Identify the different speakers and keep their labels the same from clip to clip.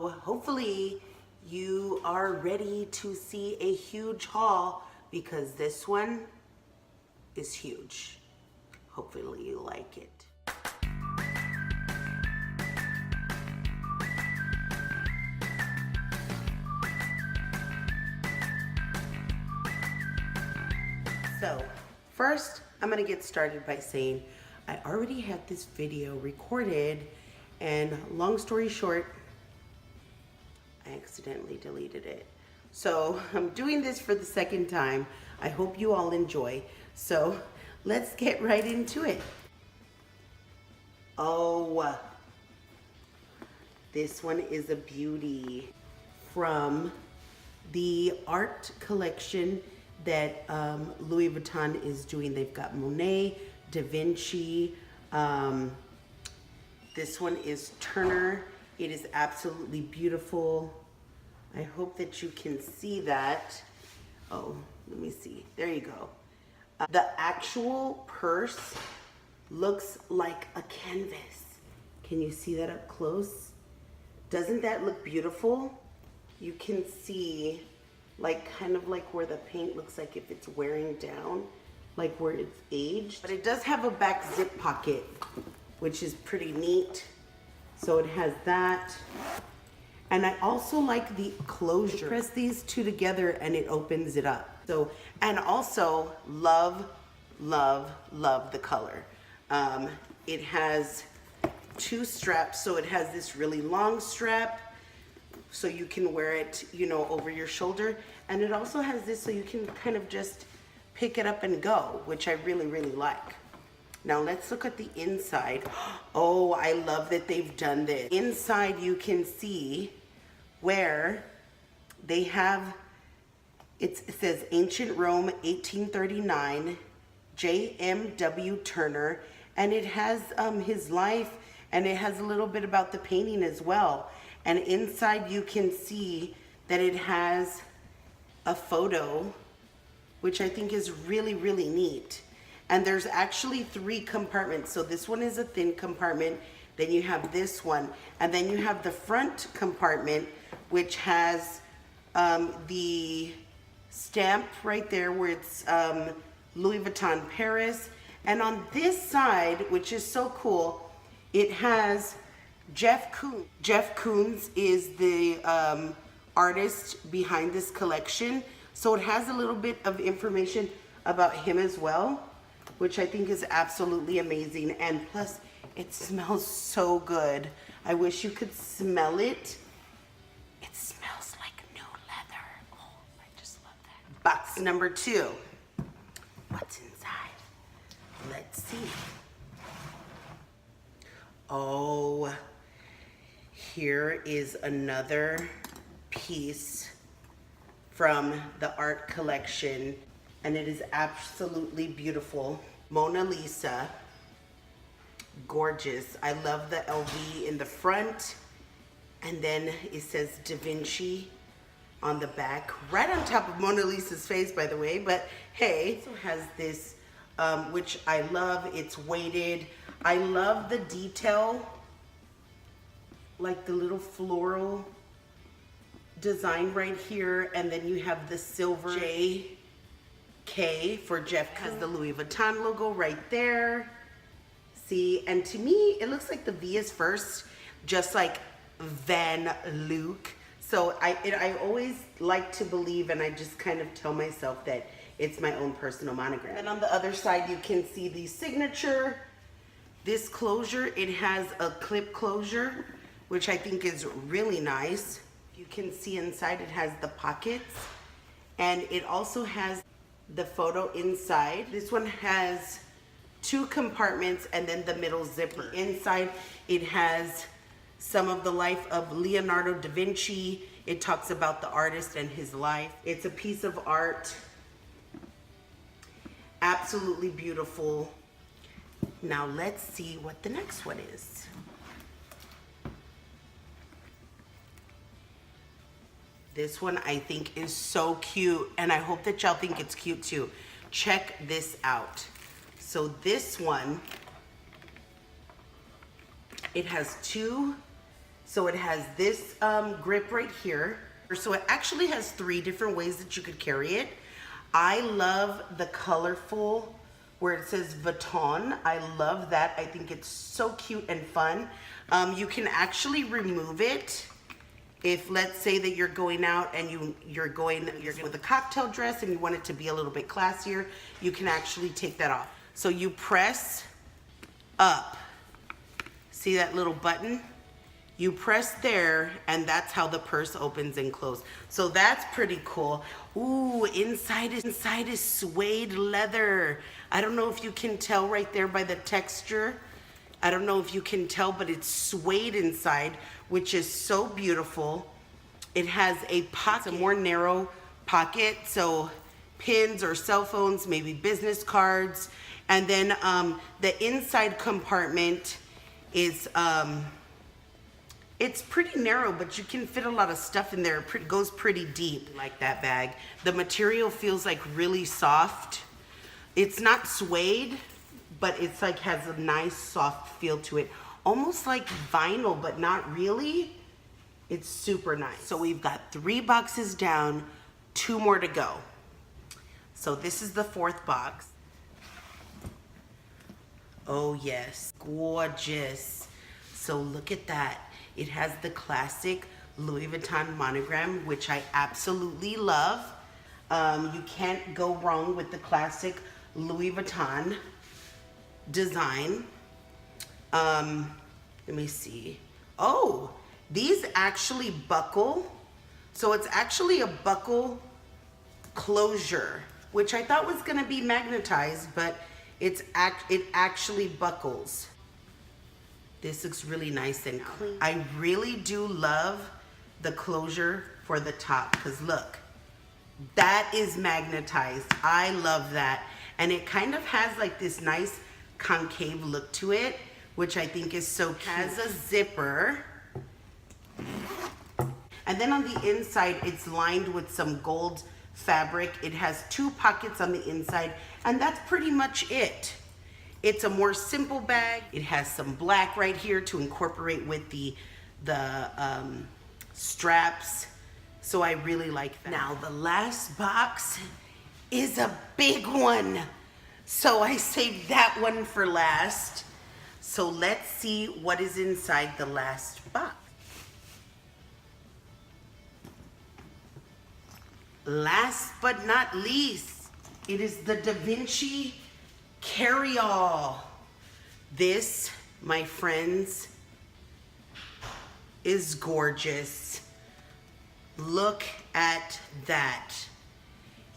Speaker 1: So hopefully you are ready to see a huge haul, because this one is huge. Hopefully you like it. So first, I'm gonna get started by saying I already had this video recorded, and long story short, I accidentally deleted it. So I'm doing this for the second time. I hope you all enjoy. So let's get right into it. Oh, this one is a beauty from the art collection that Louis Vuitton is doing. They've got Monet, Da Vinci. This one is Turner. It is absolutely beautiful. I hope that you can see that. Oh, let me see. There you go. The actual purse looks like a canvas. Can you see that up close? Doesn't that look beautiful? You can see like kind of like where the paint looks like if it's wearing down, like where it's aged. But it does have a back zip pocket, which is pretty neat. So it has that. And I also like the closure. You press these two together and it opens it up. So, and also love, love, love the color. It has two straps. So it has this really long strap, so you can wear it, you know, over your shoulder. And it also has this so you can kind of just pick it up and go, which I really, really like. Now let's look at the inside. Oh, I love that they've done this. Inside you can see where they have, it says Ancient Rome 1839, J.M.W. Turner, and it has his life, and it has a little bit about the painting as well. And inside you can see that it has a photo, which I think is really, really neat. And there's actually 3 compartments. So this one is a thin compartment, then you have this one, and then you have the front compartment, which has the stamp right there where it's Louis Vuitton Paris. And on this side, which is so cool, it has Jeff Koons. Jeff Koons is the artist behind this collection. So it has a little bit of information about him as well, which I think is absolutely amazing. And plus, it smells so good. I wish you could smell it. It smells like new leather. Oh, I just love that. Box number 2. What's inside? Let's see. Oh, here is another piece from the art collection, and it is absolutely beautiful. Mona Lisa, gorgeous. I love the LV in the front, and then it says Da Vinci on the back, right on top of Mona Lisa's face, by the way. But hey, it also has this, which I love. It's weighted. I love the detail, like the little floral design right here, and then you have the silver JK for Jeff, has the Louis Vuitton logo right there. See, and to me, it looks like the V is first, just like Vanluc. So I always like to believe, and I just kind of tell myself that it's my own personal monogram. And on the other side, you can see the signature. This closure, it has a clip closure, which I think is really nice. You can see inside it has the pockets, and it also has the photo inside. This one has 2 compartments and then the middle zipper. Inside it has some of the life of Leonardo da Vinci. It talks about the artist and his life. It's a piece of art. Absolutely beautiful. Now let's see what the next one is. This one I think is so cute, and I hope that y'all think it's cute too. Check this out. So this one, it has 2 So it has this grip right here. So it actually has 3 different ways that you could carry it. I love the colorful where it says Vuitton. I love that. I think it's so cute and fun. You can actually remove it if, let's say that you're going out and you're going with a cocktail dress and you want it to be a little bit classier, you can actually take that off. So you press up. See that little button? You press there, and that's how the purse opens and closes. So that's pretty cool. Ooh, inside is suede leather. I don't know if you can tell right there by the texture. I don't know if you can tell, but it's suede inside, which is so beautiful. It has a pocket, a more narrow pocket, so pins or cell phones, maybe business cards. And then the inside compartment is, it's pretty narrow, but you can fit a lot of stuff in there. It goes pretty deep, like that bag. The material feels like really soft. It's not suede, but it's like has a nice soft feel to it. Almost like vinyl, but not really. It's super nice. So we've got 3 boxes down, 2 more to go. So this is the 4th box. Oh yes, gorgeous. So look at that. It has the classic Louis Vuitton monogram, which I absolutely love. You can't go wrong with the classic Louis Vuitton design. Let me see. Oh, these actually buckle. So it's actually a buckle closure, which I thought was gonna be magnetized, but it actually buckles. This looks really nice and clean. I really do love the closure for the top, because look, that is magnetized. I love that. And it kind of has like this nice concave look to it, which I think is so cute. It has a zipper. And then on the inside, it's lined with some gold fabric. It has 2 pockets on the inside, and that's pretty much it. It's a more simple bag. It has some black right here to incorporate with the straps. So I really like that. Now the last box is a big one. So I saved that one for last. So let's see what is inside the last box. Last but not least, it is the Vinci carryall. This, my friends, is gorgeous. Look at that.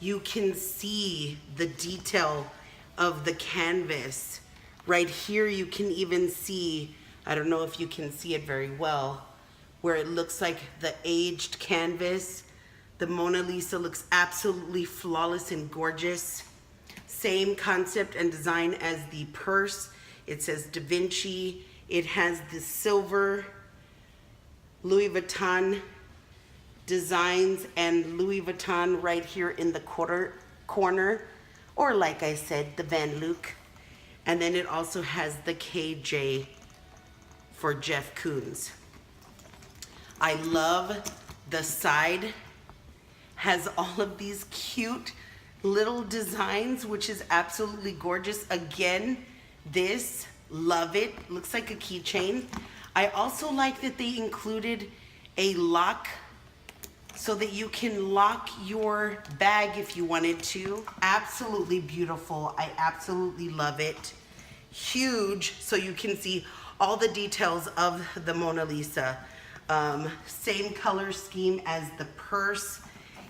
Speaker 1: You can see the detail of the canvas. Right here you can even see, I don't know if you can see it very well, where it looks like the aged canvas. The Mona Lisa looks absolutely flawless and gorgeous. Same concept and design as the purse. It says Da Vinci. It has the silver Louis Vuitton designs and Louis Vuitton right here in the corner, or like I said, the Vanluc. And then it also has the KJ for Jeff Koons. I love the side. Has all of these cute little designs, which is absolutely gorgeous. Again, this, love it. Looks like a keychain. I also like that they included a lock so that you can lock your bag if you wanted to. Absolutely beautiful. I absolutely love it. Huge, so you can see all the details of the Mona Lisa. Same color scheme as the purse.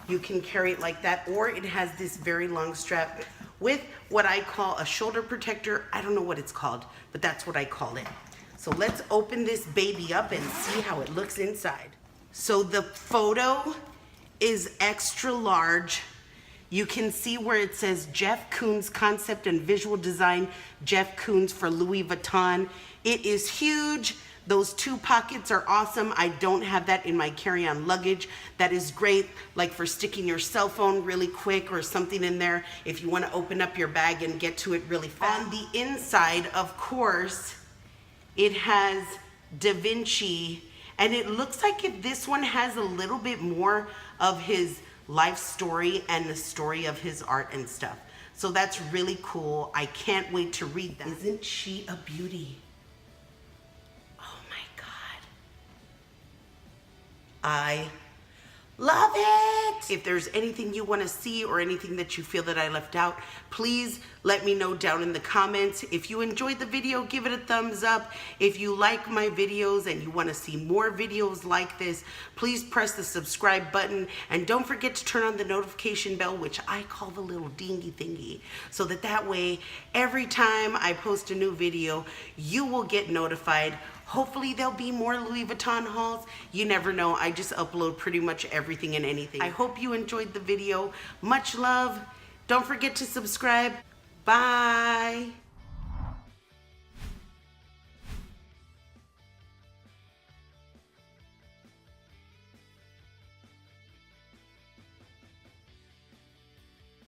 Speaker 1: You can carry it like that, or it has this very long strap with what I call a shoulder protector. I don't know what it's called, but that's what I call it. So let's open this baby up and see how it looks inside. So the photo is extra large. You can see where it says Jeff Koons Concept and Visual Design, Jeff Koons for Louis Vuitton. It is huge. Those 2 pockets are awesome. I don't have that in my carry-on luggage. That is great, like for sticking your cell phone really quick or something in there if you want to open up your bag and get to it really fast. On the inside, of course, it has Da Vinci, And it looks like if this one has a little bit more of his life story and the story of his art and stuff. So that's really cool. I can't wait to read that. Isn't she a beauty? Oh my God. I love it. If there's anything you want to see or anything that you feel that I left out, please let me know down in the comments. If you enjoyed the video, give it a thumbs up. If you like my videos and you want to see more videos like this, please press the subscribe button, and don't forget to turn on the notification bell, which I call the little dingy thingy, so that way every time I post a new video, you will get notified. Hopefully there'll be more Louis Vuitton hauls. You never know. I just upload pretty much everything and anything. I hope you enjoyed the video. Much love. Don't forget to subscribe. Bye.